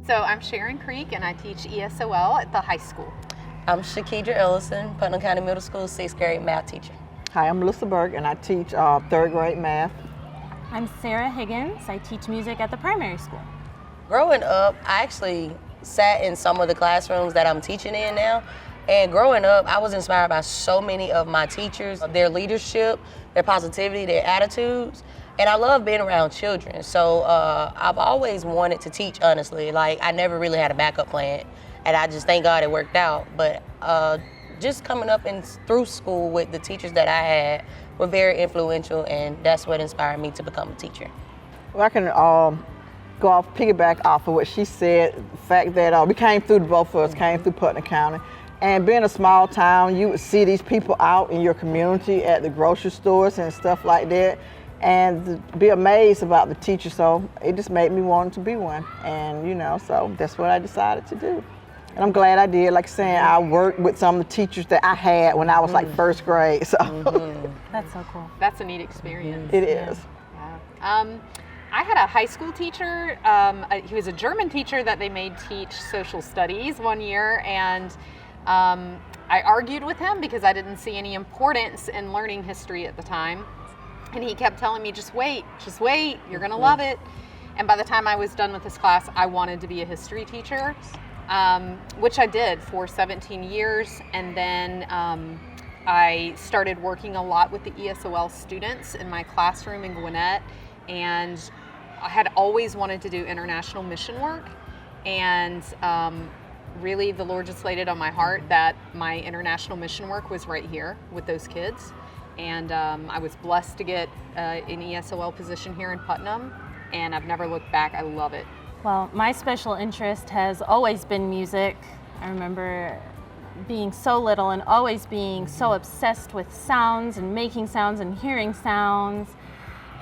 So I'm Sharon Creek, and I teach ESOL at the high school. I'm Shakidra Ellison, Putnam County Middle School 6th grade math teacher. Hi, I'm Melissa Burke, and I teach 3rd grade math. I'm Sarah Higgins. I teach music at the primary school. Growing up, I actually sat in some of the classrooms that I'm teaching in now. And growing up, I was inspired by so many of my teachers, their leadership, their positivity, their attitudes. And I love being around children. So I've always wanted to teach, honestly. Like, I never really had a backup plan. And I just thank God it worked out. But just coming up and through school with the teachers that I had were very influential, and that's what inspired me to become a teacher. Well, I can piggyback off of what she said. The fact that we came through, both of us came through Putnam County. And being a small town, you would see these people out in your community at the grocery stores and stuff like that, and be amazed about the teacher. So it just made me want to be one. And, so that's what I decided to do. And I'm glad I did. Like saying, I worked with some of the teachers that I had when I was like 1st grade. So That's so cool. That's a neat experience. It is. Yeah. I had a high school teacher. He was a German teacher that they made teach social studies one year, and I argued with him because I didn't see any importance in learning history at the time. And he kept telling me, just wait, you're gonna love it. And by the time I was done with this class, I wanted to be a history teacher, which I did for 17 years. And then I started working a lot with the ESOL students in my classroom in Gwinnett. And I had always wanted to do international mission work. And really, the Lord just laid it on my heart that my international mission work was right here with those kids. And I was blessed to get an ESOL position here in Putnam, and I've never looked back. I love it. Well, my special interest has always been music. I remember being so little and always being so obsessed with sounds and making sounds and hearing sounds.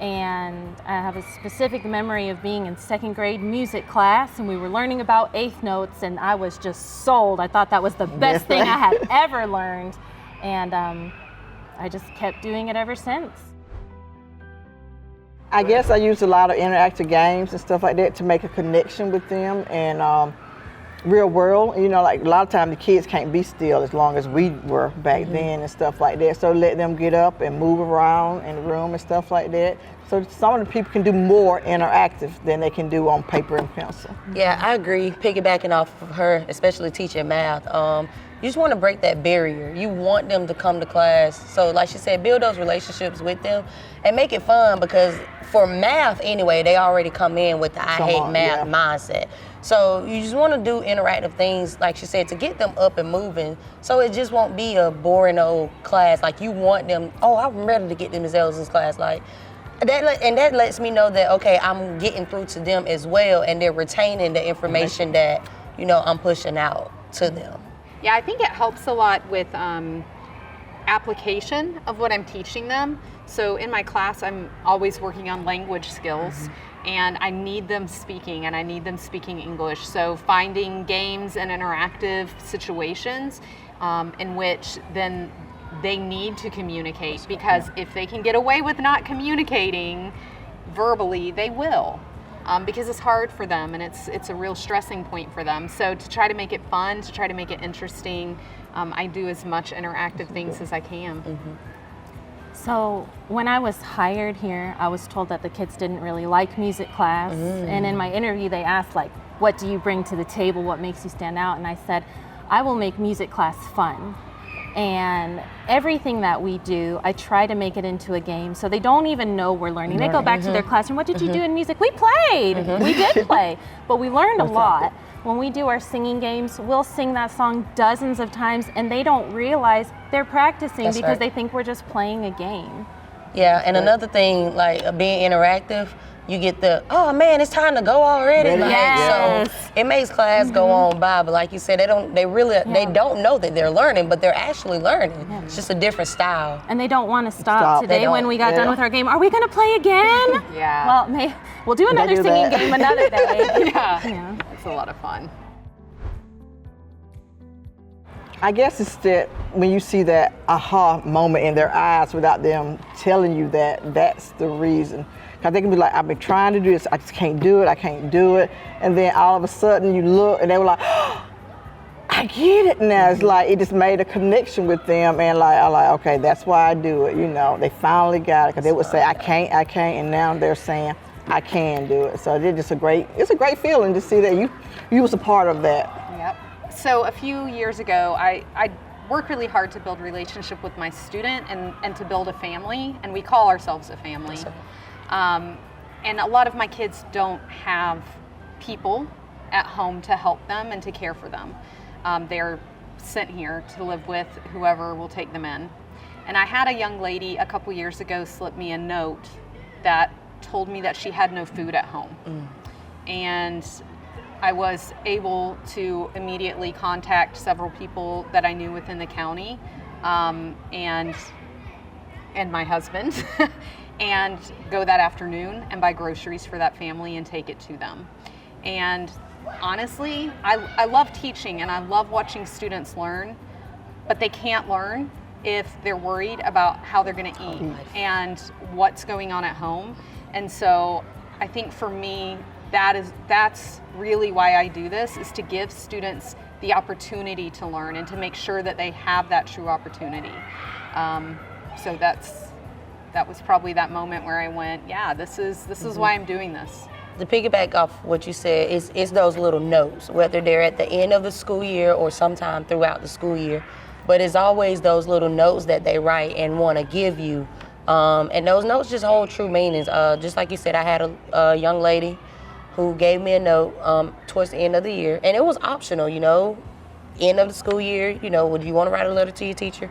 And I have a specific memory of being in 2nd grade music class, and we were learning about eighth notes, and I was just sold. I thought that was the best thing I had ever learned. And I just kept doing it ever since. I guess I used a lot of interactive games and stuff like that to make a connection with them, and real world, like a lot of times the kids can't be still as long as we were back then and stuff like that. So let them get up and move around in the room and stuff like that. So some of the people can do more interactive than they can do on paper and pencil. Yeah, I agree. Piggybacking off of her, especially teaching math, you just want to break that barrier. You want them to come to class. So like she said, build those relationships with them and make it fun, because for math anyway, they already come in with the I hate math mindset. So you just want to do interactive things, like she said, to get them up and moving, so it just won't be a boring old class. Like, you want them, I'm ready to get them results in this class. Like, that lets me know that, okay, I'm getting through to them as well, and they're retaining the information that, I'm pushing out to them. Yeah, I think it helps a lot with application of what I'm teaching them. So in my class, I'm always working on language skills, and I need them speaking, and I need them speaking English. So finding games and interactive situations in which then they need to communicate, because if they can get away with not communicating verbally, they will. Because it's hard for them, and it's a real stressing point for them. So to try to make it fun, to try to make it interesting, I do as much interactive things as I can. So when I was hired here, I was told that the kids didn't really like music class. And in my interview, they asked, like, what do you bring to the table? What makes you stand out? And I said, I will make music class fun. And everything that we do, I try to make it into a game, so they don't even know we're learning. They go back to their classroom, what did you do in music? We played, we did play, but we learned a lot. When we do our singing games, we'll sing that song dozens of times, and they don't realize they're practicing because they think we're just playing a game. Yeah, and another thing, like being interactive, you get the, oh man, it's time to go already. So it makes class go on by, but like you said, they don't know that they're learning, but they're actually learning. It's just a different style. And they don't want to stop. Today when we got done with our game, are we going to play again? Well, we'll do another singing game another day. Yeah, it's a lot of fun. I guess it's that when you see that aha moment in their eyes without them telling you that, that's the reason. Because they can be like, I've been trying to do this, I just can't do it, I can't do it. And then all of a sudden you look and they were like, oh, I get it now. It's like, it just made a connection with them, and I'm like, okay, that's why I do it, you know. They finally got it, because they would say, I can't, and now they're saying, I can do it. So it's a great feeling to see that you was a part of that. Yep. So a few years ago, I worked really hard to build relationship with my student and to build a family, and we call ourselves a family. And a lot of my kids don't have people at home to help them and to care for them. They're sent here to live with whoever will take them in. And I had a young lady a couple years ago slip me a note that told me that she had no food at home. And I was able to immediately contact several people that I knew within the county, and my husband, and go that afternoon and buy groceries for that family and take it to them. And honestly, I love teaching and I love watching students learn, but they can't learn if they're worried about how they're going to eat and what's going on at home. And so I think for me, that's really why I do this, is to give students the opportunity to learn and to make sure that they have that true opportunity. So that was probably that moment where I went, yeah, this is why I'm doing this. To piggyback off what you said, it's those little notes, whether they're at the end of the school year or sometime throughout the school year. But it's always those little notes that they write and want to give you. And those notes just hold true meanings. Just like you said, I had a young lady who gave me a note towards the end of the year. And it was optional, you know, end of the school year, you know, would you want to write a letter to your teacher?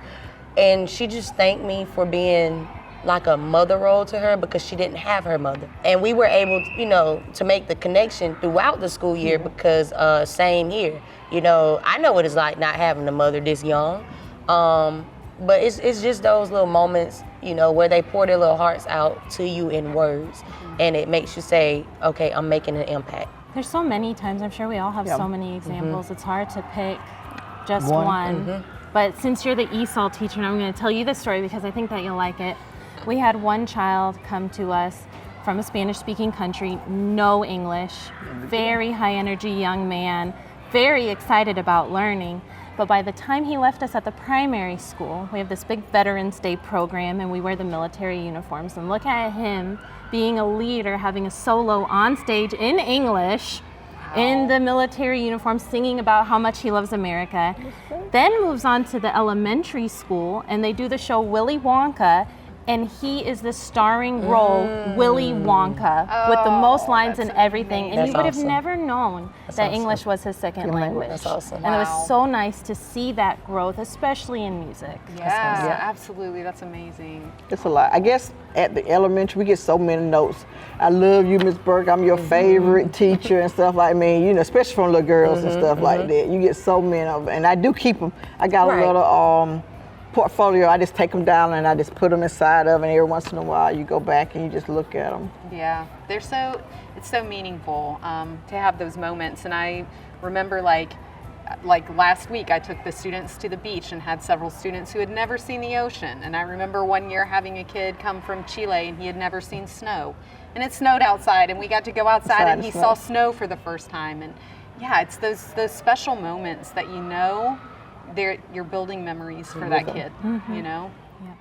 And she just thanked me for being like a mother role to her, because she didn't have her mother. And we were able, you know, to make the connection throughout the school year, because same here. You know, I know what it's like not having a mother this young. But it's just those little moments, you know, where they pour their little hearts out to you in words. And it makes you say, okay, I'm making an impact. There's so many times, I'm sure we all have so many examples. It's hard to pick just one. But since you're the ESOL teacher, and I'm going to tell you this story because I think that you'll like it. We had one child come to us from a Spanish-speaking country, no English, very high energy young man, very excited about learning. But by the time he left us at the primary school, we have this big Veterans Day program and we wear the military uniforms, and look at him being a leader, having a solo on stage in English, in the military uniform, singing about how much he loves America. Then moves on to the elementary school and they do the show Willy Wonka, and he is the starring role, Willy Wonka, with the most lines and everything. And you would have never known that English was his second language. That's awesome. And it was so nice to see that growth, especially in music. Yeah, absolutely. That's amazing. It's a lot. I guess at the elementary, we get so many notes. I love you, Miss Burke. I'm your favorite teacher and stuff like me. You know, especially from little girls and stuff like that. You get so many of them. And I do keep them. I got a little portfolio. I just take them down and I just put them inside of, and every once in a while you go back and you just look at them. Yeah, it's so meaningful to have those moments. And I remember like last week I took the students to the beach and had several students who had never seen the ocean. And I remember one year having a kid come from Chile and he had never seen snow. And it snowed outside and we got to go outside and he saw snow for the first time. And yeah, it's those special moments that you know you're building memories for that kid, you know? Yeah.